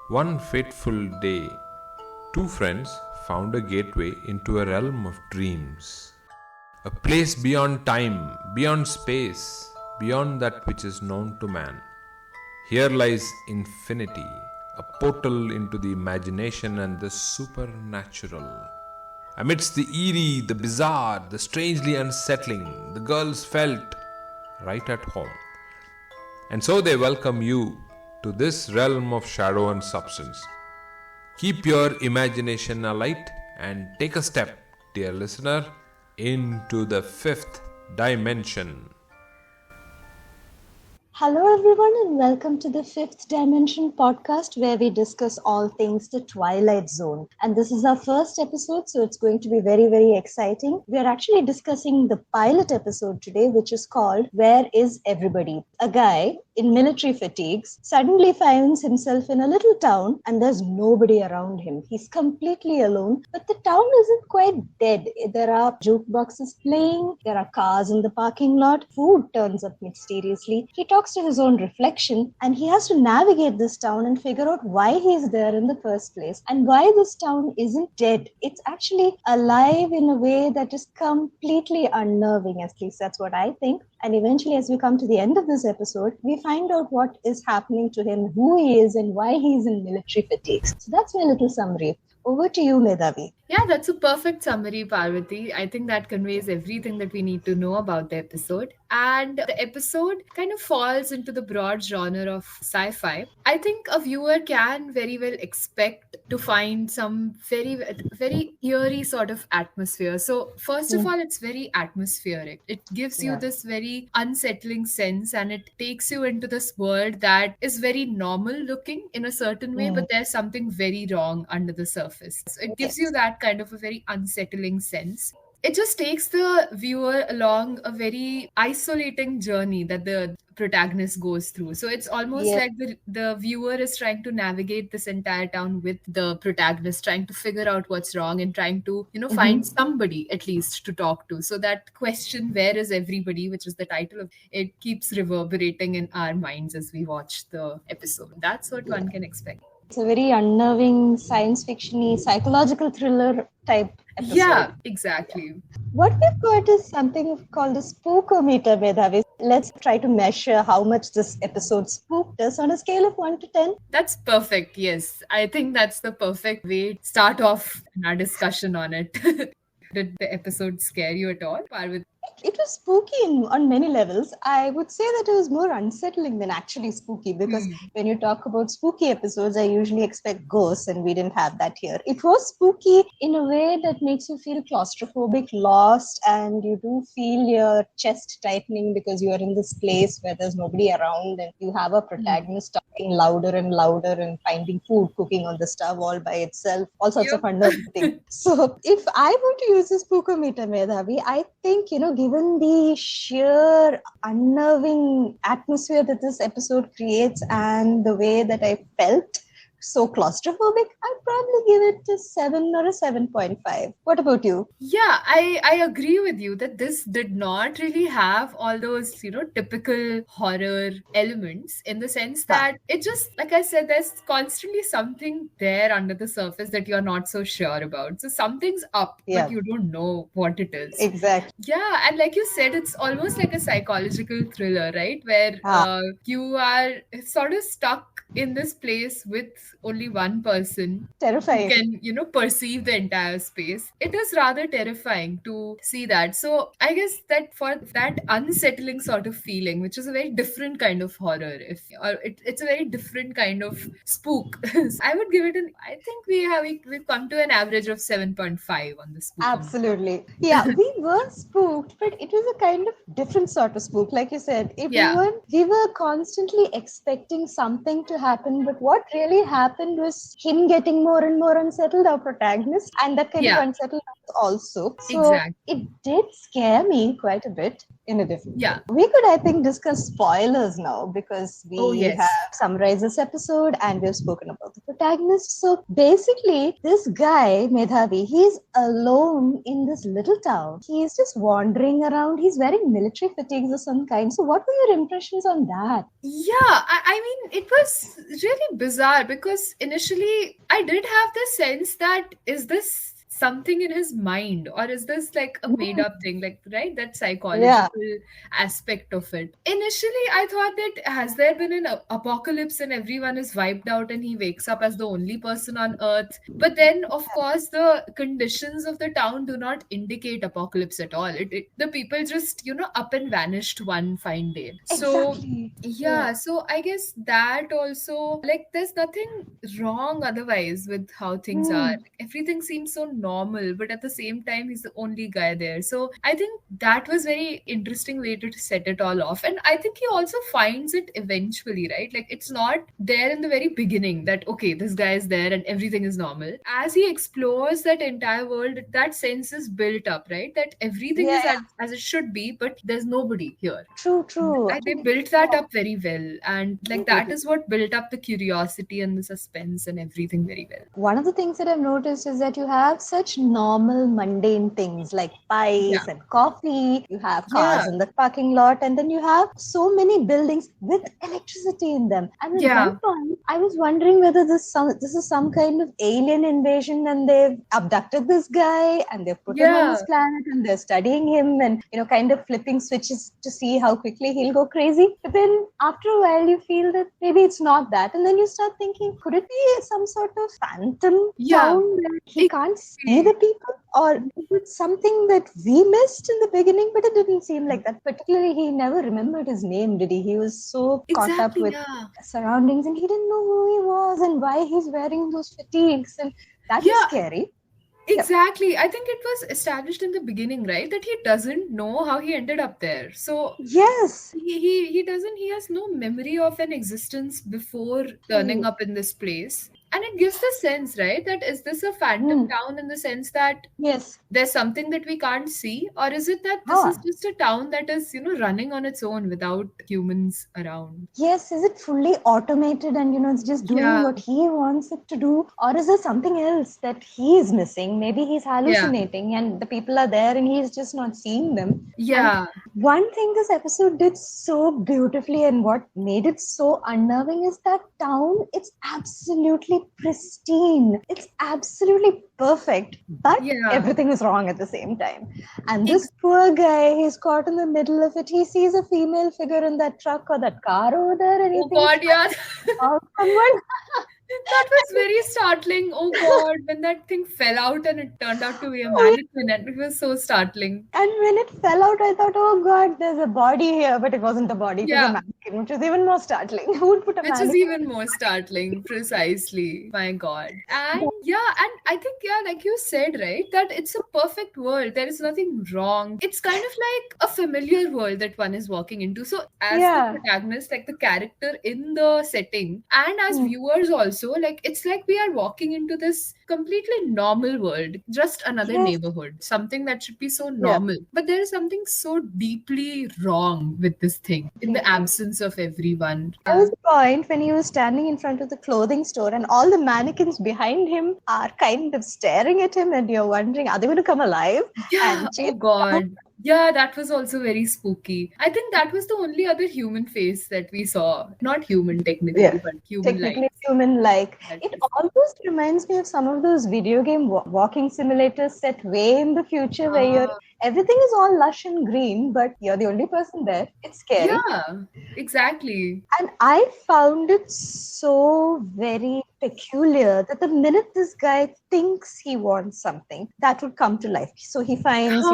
One fateful day, two friends found a gateway into a realm of dreams. A place beyond time, beyond space, beyond that which is known to man. Here lies infinity, a portal into the imagination and the supernatural. Amidst the eerie, the bizarre, the strangely unsettling, the girls felt right at home. And so they welcome you to this realm of shadow and substance. Keep your imagination alight and take a step, dear listener, into the fifth dimension. Hello, everyone, and welcome to the Fifth Dimension podcast where we discuss all things the Twilight Zone. And this is our first episode, so it's going to be very, very exciting. We are actually discussing the pilot episode today, which is called Where is Everybody? A guy in military fatigues suddenly finds himself in a little town and there's nobody around him. He's completely alone, but the town isn't quite dead. There are jukeboxes playing, there are cars in the parking lot, food turns up mysteriously. He talks to his own reflection and he has to navigate this town and figure out why he's there in the first place and why this town isn't dead. It's actually alive in a way that is completely unnerving, at least that's what I think. And eventually, as we come to the end of this episode, we find out what is happening to him, who he is, and why he's in military fatigues. So that's my little summary. Over to you, Medhavi. Yeah, that's a perfect summary, Parvati. I think that conveys everything that we need to know about the episode. And the episode kind of falls into the broad genre of sci-fi. I think a viewer can very well expect to find some very, very eerie sort of atmosphere. So first of all, it's very atmospheric. It gives you this very unsettling sense and it takes you into this world that is very normal looking in a certain way, but there's something very wrong under the surface. So it gives you that kind of a very unsettling sense. It just takes the viewer along a very isolating journey that the protagonist goes through. So it's almost like the viewer is trying to navigate this entire town with the protagonist, trying to figure out what's wrong and trying to, find somebody at least to talk to. So that question, where is everybody, which is the title of it, keeps reverberating in our minds as we watch the episode. That's what one can expect. It's a very unnerving, science fiction-y, psychological thriller type episode. Yeah, exactly. What we've got is something called a spookometer, Medhavi. Let's try to measure how much this episode spooked us on a scale of 1 to 10. That's perfect, yes. I think that's the perfect way to start off our discussion on it. Did the episode scare you at all, Parvati? It was spooky on many levels. I would say that it was more unsettling than actually spooky because when you talk about spooky episodes, I usually expect ghosts and we didn't have that here. It was spooky in a way that makes you feel claustrophobic, lost, and you do feel your chest tightening because you are in this place where there's nobody around and you have a protagonist talking louder and louder and finding food cooking on the stove all by itself, all sorts of unnerving things. So if I were to use a spookometer, Medhavi, I think, given the sheer unnerving atmosphere that this episode creates and the way that I felt so claustrophobic, I'd probably give it a 7 or a 7.5. What about you? Yeah, I agree with you that this did not really have all those, typical horror elements in the sense that it just, like I said, there's constantly something there under the surface that you're not so sure about. So something's up, but you don't know what it is. Exactly. Yeah, and like you said, it's almost like a psychological thriller, right? Where you are sort of stuck in this place with only one person. Terrifying. Who can, perceive the entire space. It is rather terrifying to see that. So I guess that for that unsettling sort of feeling, which is a very different kind of horror, it's a very different kind of spook. I would give it I think we've come to an average of 7.5 on the spook. Absolutely. Yeah, we were spooked, but it was a kind of different sort of spook. Like you said, we were constantly expecting something to happen, but what really happened was him getting more and more unsettled, our protagonist, and that kind of unsettled also. So Exactly. it did scare me quite a bit in a different way. Yeah. We could, I think, discuss spoilers now because Oh, we yes. have summarized this episode and we've spoken about the protagonist. So basically, this guy, Medhavi, he's alone in this little town. He's just wandering around. He's wearing military fatigues of some kind. So what were your impressions on that? Yeah, I mean, it was really bizarre because initially I did have the sense that is this something in his mind or is this like a made up thing, like, right? That psychological aspect of it. Initially, I thought that has there been an apocalypse and everyone is wiped out and he wakes up as the only person on earth? But then, of course, the conditions of the town do not indicate apocalypse at all. The people just, up and vanished one fine day. So Exactly. yeah, so I guess that also, like, there's nothing wrong otherwise with how things are. Hmm. Everything seems so normal, but at the same time, he's the only guy there. So I think that was very interesting way to set it all off. And I think he also finds it eventually, right? Like, it's not there in the very beginning that, okay, this guy is there and everything is normal. As he explores that entire world, that sense is built up, right? That everything is as it should be, but there's nobody here. True. They built that up very well, and like that is what built up the curiosity and the suspense and everything very well. One of the things that I've noticed is that you have such normal, mundane things like pies and coffee. You have cars in the parking lot, and then you have so many buildings with electricity in them. And at one point, I was wondering whether this is some kind of alien invasion, and they've abducted this guy and they've put him on this planet, and they're studying him and kind of flipping switches to see how quickly he'll go crazy. But then after a while, you feel that maybe it's not that, and then you start thinking, could it be some sort of phantom town where he can't see the people? Or is it something that we missed in the beginning, but it didn't seem like that? Particularly, he never remembered his name, did he? He was so caught up with surroundings, and he didn't know who he was and why he's wearing those fatigues, and that was scary. Exactly. I think it was established in the beginning, right? That he doesn't know how he ended up there. So yes, he has no memory of an existence before turning up in this place. And it gives the sense, right, that is this a phantom town in the sense that there's something that we can't see, or is it that this is just a town that is, running on its own without humans around? Yes, is it fully automated and, it's just doing what he wants it to do? Or is there something else that he is missing? Maybe he's hallucinating and the people are there and he's just not seeing them. Yeah. And one thing this episode did so beautifully and what made it so unnerving is that town, it's absolutely pristine. It's absolutely perfect, but everything is wrong at the same time. And this poor guy, he's caught in the middle of it. He sees a female figure in that truck or that car over there, and he thinks, someone. That was very startling. Oh God, when that thing fell out and it turned out to be a mannequin, and it was so startling. And when it fell out, I thought, oh God, there's a body here, but it wasn't a body, it was a mannequin, which was even more startling. Who would put a mannequin? Which is even more startling, precisely. My God. And and I think, like you said, right, that it's a perfect world. There is nothing wrong. It's kind of like a familiar world that one is walking into. So as the protagonist, like the character in the setting, and as viewers also, like it's like we are walking into this completely normal world, just another neighborhood, something that should be so normal. But there is something so deeply wrong with this thing in the absence of everyone. There was a point when he was standing in front of the clothing store and all the mannequins behind him are kind of staring at him, and you're wondering, are they going to come alive? Oh God. Yeah, that was also very spooky. I think that was the only other human face that we saw. Not human technically, but human-like. Human-like. It almost reminds me of some of those video game walking simulators set way in the future where everything is all lush and green, but you're the only person there. It's scary. Yeah, exactly. And I found it so very peculiar that the minute this guy thinks he wants something, that would come to life. So he finds,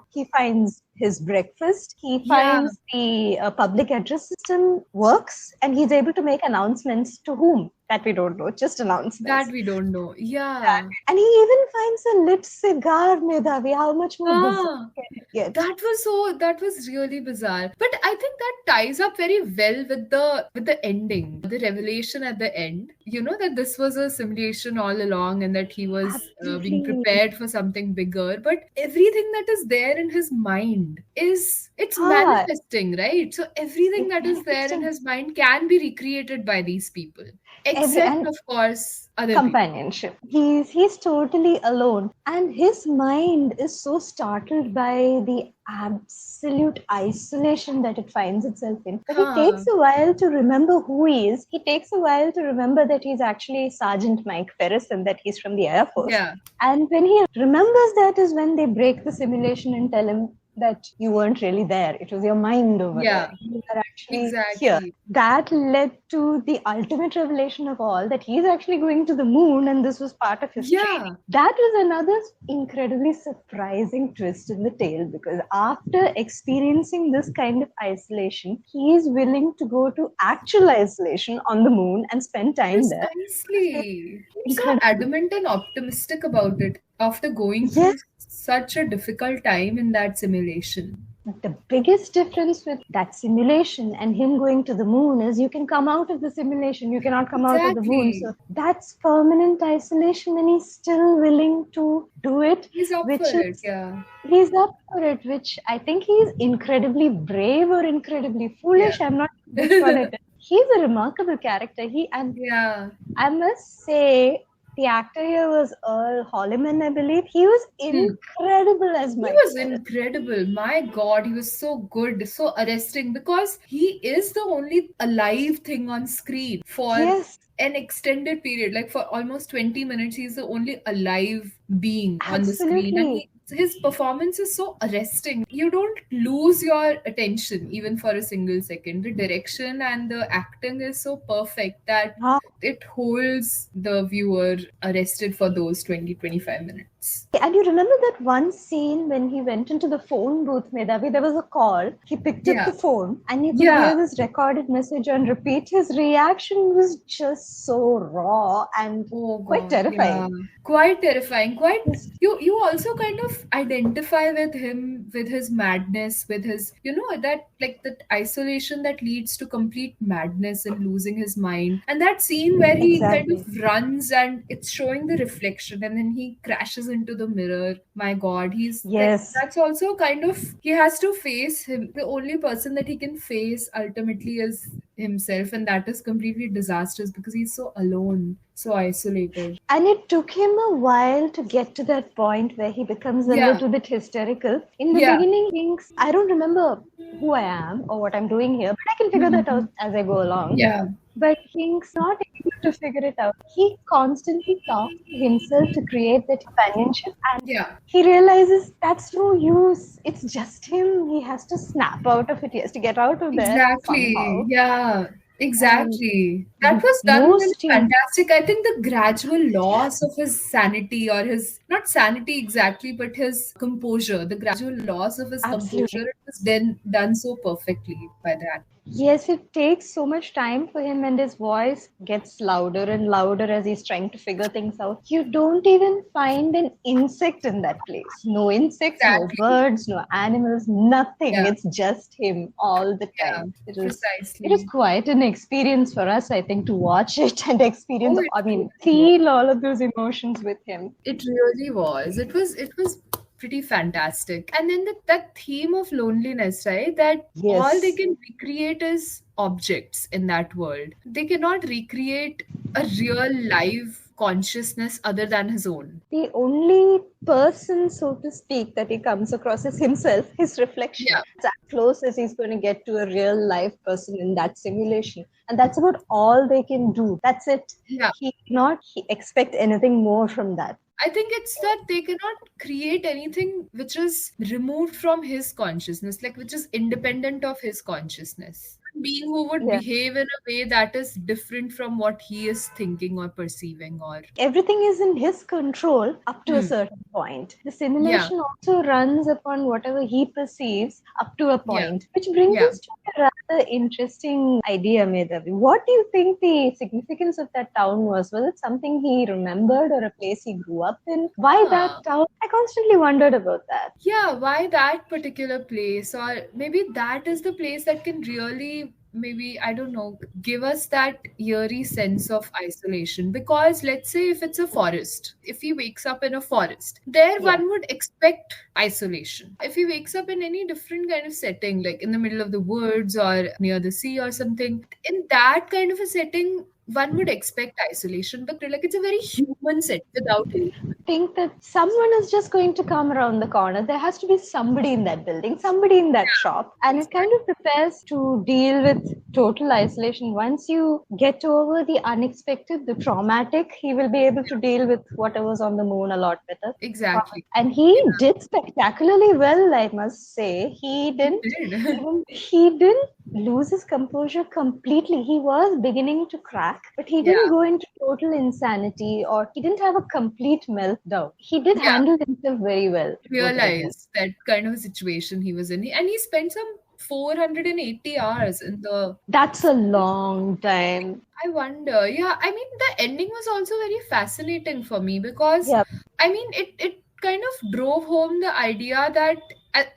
he finds his breakfast, he finds the public address system works, and he's able to make announcements to whom? That we don't know, just announcements. That we don't know, And he even finds a lit cigar, Medhavi. How much more bizarre can it get? That was really bizarre. But I think that ties up very well with the ending, the revelation at the end. You know that this was a simulation all along, and that he was being Absolutely. prepared for something bigger. But everything that is there in his mind it's Ah, manifesting, right? So everything it's that is there in manifesting. his mind can be recreated by these people, Every except and of course other people. companionship. He's totally alone, and his mind is so startled by the absolute isolation that it finds itself in. But it Huh. takes a while to remember who he is. He takes a while to remember that he's actually Sergeant Mike Ferris and that he's from the Air Force. Yeah. And when he remembers that is when they break the simulation and tell him that you weren't really there. It was your mind over Yeah. there. You are actually here. Exactly. That led to the ultimate revelation of all, that he's actually going to the moon and this was part of his Yeah. training. That was another incredibly surprising twist in the tale, because after experiencing this kind of isolation, he is willing to go to actual isolation on the moon and spend time there. Precisely. I'm so Incredible. adamant and optimistic about it after going through Yes. such a difficult time in that simulation. The biggest difference with that simulation and him going to the moon is you can come out of the simulation, you cannot come out of the moon. Exactly. So that's permanent isolation, and he's still willing to do it. He's up Which for it, is, yeah. he's up for it, which I think he's incredibly brave or incredibly foolish. Yeah. I'm not sure which one it is. He's a remarkable character. Yeah. I must say, the actor here was Earl Holliman, I believe. He was incredible as He Mike was Ferris. incredible. My God, he was so good, so arresting, because he is the only alive thing on screen for Yes, an extended period. Like for almost 20 minutes, he's the only alive being on the screen. And absolutely. his performance is so arresting. You don't lose your attention even for a single second. The direction and the acting is so perfect that Ah, it holds the viewer arrested for those 20-25 minutes. and you remember that one scene when he went into the phone booth, Medhavi? There was a call. He picked up Yeah. the phone and you could Yeah. hear this recorded message on repeat. His reaction was just so raw and Oh quite God, terrifying. yeah. Quite terrifying. Quite you also kind of identify with him, with his madness, with his, that like that isolation that leads to complete madness and losing his mind. And that scene where he kind of runs and it's showing the reflection and then he crashes into the mirror. My God, Yes. that's also kind of, he has to face him. The only person that he can face ultimately is himself, and that is completely disastrous because he's so alone, so isolated. And it took him a while to get to that point where he becomes a Yeah. little bit hysterical. In the Yeah. beginning, he thinks, I don't remember who I am or what I'm doing here, but I can figure that out as I go along. Yeah. But he's not able to figure it out. He constantly talks to himself to create that companionship, and Yeah. he realizes that's no use. It's just him. He has to snap out of it. He has to get out of there Exactly. somehow. Yeah. Exactly. That was done really Most fantastic. I think the gradual loss of his sanity, or his, not sanity exactly, but his composure, the gradual loss of his Absolutely. composure, it was then done so perfectly by that. Yes, it takes so much time for him, and his voice gets louder and louder as he's trying to figure things out. You don't even find an insect in that place. No insects, Exactly. no birds, no animals, nothing. Yeah. It's just him all the Yeah, time. It precisely. is quite an experience for us, I think, to watch it and experience, Oh, it feel all of those emotions with him. It really was. It was pretty fantastic. And then that theme of loneliness, right? That Yes. all they can recreate is objects in that world. They cannot recreate a real live consciousness other than his own. The only person, so to speak, that he comes across is himself, his reflection. Yeah. It's as close as he's going to get to a real life person in that simulation. And that's about all they can do. That's it. Yeah. He cannot expect anything more from that. I think it's that they cannot create anything which is removed from his consciousness, like which is independent of his consciousness. A being who would Yeah. behave in a way that is different from what he is thinking or perceiving, or Everything is in his control up to a certain point. The simulation also runs upon whatever he perceives up to a point, which brings Yeah. us to a rather an interesting idea, Medhavi. What do you think the significance of that town was? Was it something he remembered or a place he grew up in? Why that town? I constantly wondered about that. Yeah, why that particular place? Or maybe that is the place that can really, maybe, I don't know, give us that eerie sense of isolation. Because let's say if it's a forest, if he wakes up in a forest, there Yeah. one would expect isolation. If he wakes up in any different kind of setting, like in the middle of the woods or near the sea or something, in that kind of a setting, one would expect isolation, but like it's a very human set without any. Think that someone is just going to come around the corner. There has to be somebody in that building, somebody in that shop, and it kind of prepares to deal with total isolation. Once you get over the unexpected, the traumatic, he will be able to deal with whatever's on the moon a lot better. Exactly. And he did spectacularly well, I must say. He didn't lose his composure completely. He was beginning to crack, but he didn't Yeah. go into total insanity or he didn't have a complete meltdown. He did Yeah. handle himself very well. Realize that kind of a situation he was in. And he spent some 480 hours in the. That's a long time. I wonder. Yeah, I mean, the ending was also very fascinating for me because, Yeah. I mean, it kind of drove home the idea that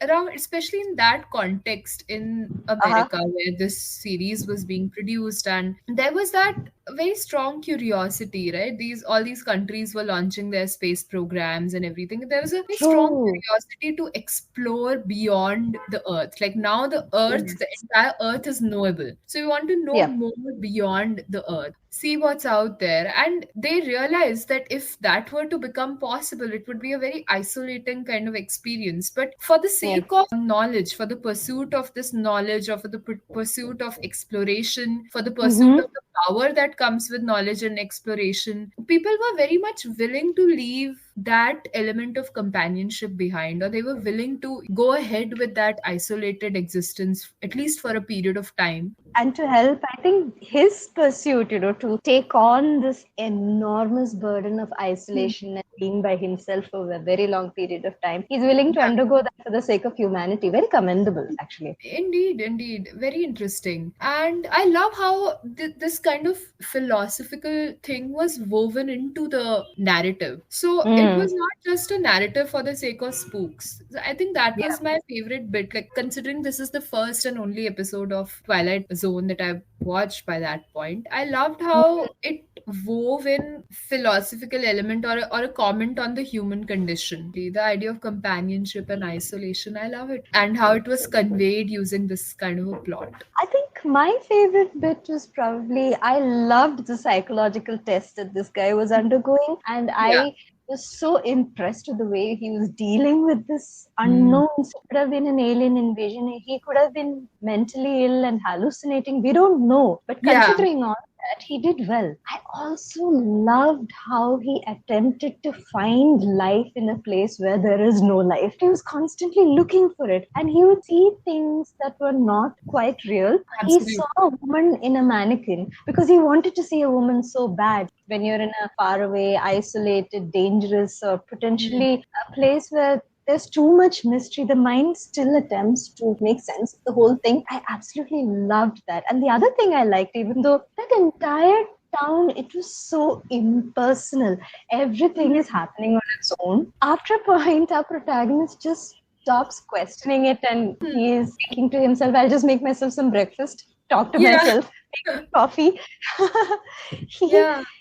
around, especially in that context in America where this series was being produced, and there was that very strong curiosity, right? All these countries were launching their space programs and everything. There was a very strong True. curiosity to explore beyond the Earth. Like now, the Earth, the entire Earth is knowable. So we want to know Yeah. more beyond the Earth, see what's out there. And they realized that if that were to become possible, it would be a very isolating kind of experience. But for the sake of knowledge, for the pursuit of this knowledge, or for the pursuit of exploration, for the pursuit of the power that comes with knowledge and exploration, people were very much willing to leave that element of companionship behind, or they were willing to go ahead with that isolated existence, at least for a period of time. And to help, I think his pursuit, to take on this enormous burden of isolation and being by himself for a very long period of time, he's willing to undergo that for the sake of humanity. Very commendable, actually. Indeed. Very interesting. And I love how this kind of philosophical thing was woven into the narrative. So it was not just a narrative for the sake of spooks. I think that was my favorite bit. Like, considering this is the first and only episode of Twilight Zone that I've watched by that point, I loved how it wove in philosophical element or a comment on the human condition, the idea of companionship and isolation. I love it, and how it was conveyed using this kind of a plot. I think my favorite bit was probably, I loved the psychological test that this guy was undergoing, and I was so impressed with the way he was dealing with this unknown. It could have been an alien invasion. He could have been mentally ill and hallucinating. We don't know. But considering all that, he did well. I also loved how he attempted to find life in a place where there is no life. He was constantly looking for it, and he would see things that were not quite real. Absolutely. He saw a woman in a mannequin because he wanted to see a woman so bad. When you're in a faraway, isolated, dangerous, or potentially a place where there's too much mystery, the mind still attempts to make sense of the whole thing. I absolutely loved that. And the other thing I liked, even though that entire town, it was so impersonal, everything is happening on its own. After a point, our protagonist just stops questioning it, and he is thinking to himself, I'll just make myself some breakfast, talk to myself, make coffee.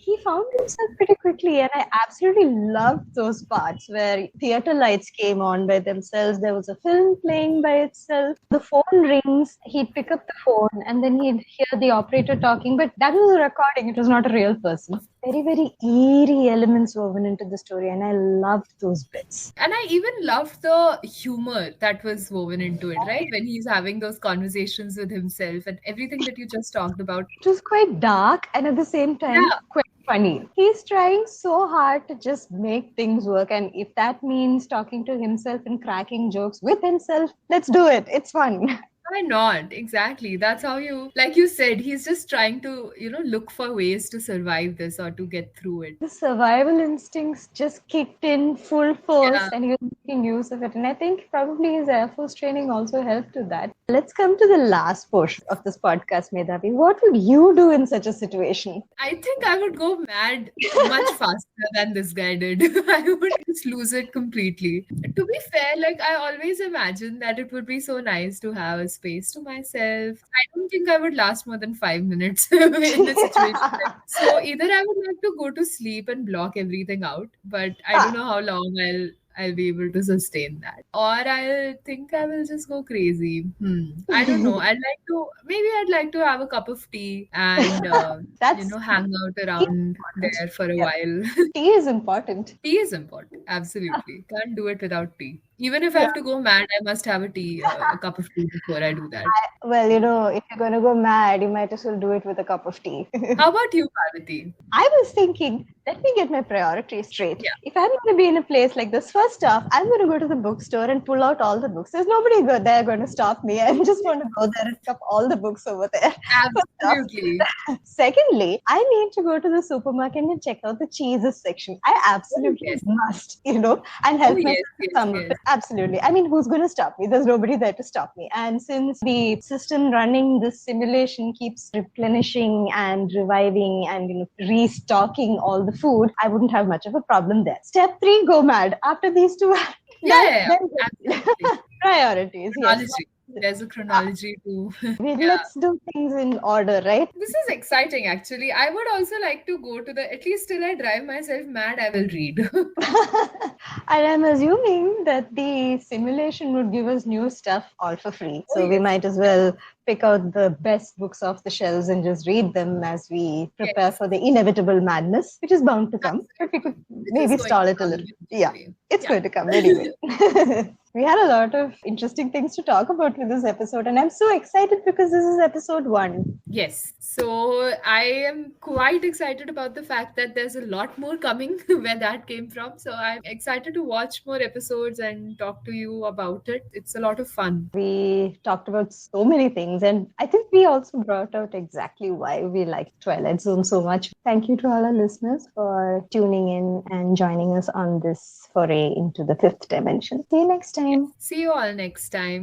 He found himself pretty quickly, and I absolutely loved those parts where theater lights came on by themselves. There was a film playing by itself. The phone rings, he'd pick up the phone, and then he'd hear the operator talking, but that was a recording, it was not a real person. Very, very eerie elements woven into the story, and I loved those bits. And I even loved the humor that was woven into it, right? When he's having those conversations with himself and everything that you just talked about. It was quite dark and at the same time quite funny. He's trying so hard to just make things work, and if that means talking to himself and cracking jokes with himself, let's do it. It's fun. Why not? Exactly. That's how you, like you said, he's just trying to, look for ways to survive this or to get through it. The survival instincts just kicked in full force Yeah. and he was making use of it. And I think probably his Air Force training also helped with that. Let's come to the last portion of this podcast, Medhavi. What would you do in such a situation? I think I would go mad much faster than this guy did. I would just lose it completely. To be fair, like I always imagined that it would be so nice to have a space to myself. I don't think I would last more than 5 minutes in a situation like so either I would like to go to sleep and block everything out, but I don't know how long I'll be able to sustain that. Or I think I will just go crazy. I don't know. I'd like to have a cup of tea and That's hang out around there for a Yeah. while. Tea is important. Tea is important. Absolutely. Can't do it without tea. Even if I have to go mad, I must have a cup of tea before I do that. Well, if you're going to go mad, you might as well do it with a cup of tea. How about you, Parvati? I was thinking, let me get my priorities straight. Yeah. If I'm going to be in a place like this, first off, I'm going to go to the bookstore and pull out all the books. There's nobody there going to stop me. I'm just going to go there and pick up all the books over there. Absolutely. Secondly, I need to go to the supermarket and check out the cheeses section. I absolutely Yes. must, and help myself yes, with some of yes. it. Absolutely. I mean, who's going to stop me? There's nobody there to stop me. And since the system running this simulation keeps replenishing and reviving and restocking all the food, I wouldn't have much of a problem there. Step 3, go mad. After these two, Yeah, then absolutely. priorities. Yes. Chronology. There's a chronology too. Let's do things in order, right? This is exciting, actually. I would also like to go to at least till I drive myself mad, I will read. And I'm assuming that the simulation would give us new stuff all for free. So we might as well pick out the best books off the shelves and just read them as we prepare for the inevitable madness, which is bound to come. But we could maybe stall it a little. Yeah, it's going to come anyway. We had a lot of interesting things to talk about with this episode, and I'm so excited because this is episode 1. Yes. So I am quite excited about the fact that there's a lot more coming where that came from. So I'm excited to watch more episodes and talk to you about it. It's a lot of fun. We talked about so many things, and I think we also brought out exactly why we like Twilight Zone so much. Thank you to all our listeners for tuning in and joining us on this foray into the 5th dimension. See you next time. See you all next time.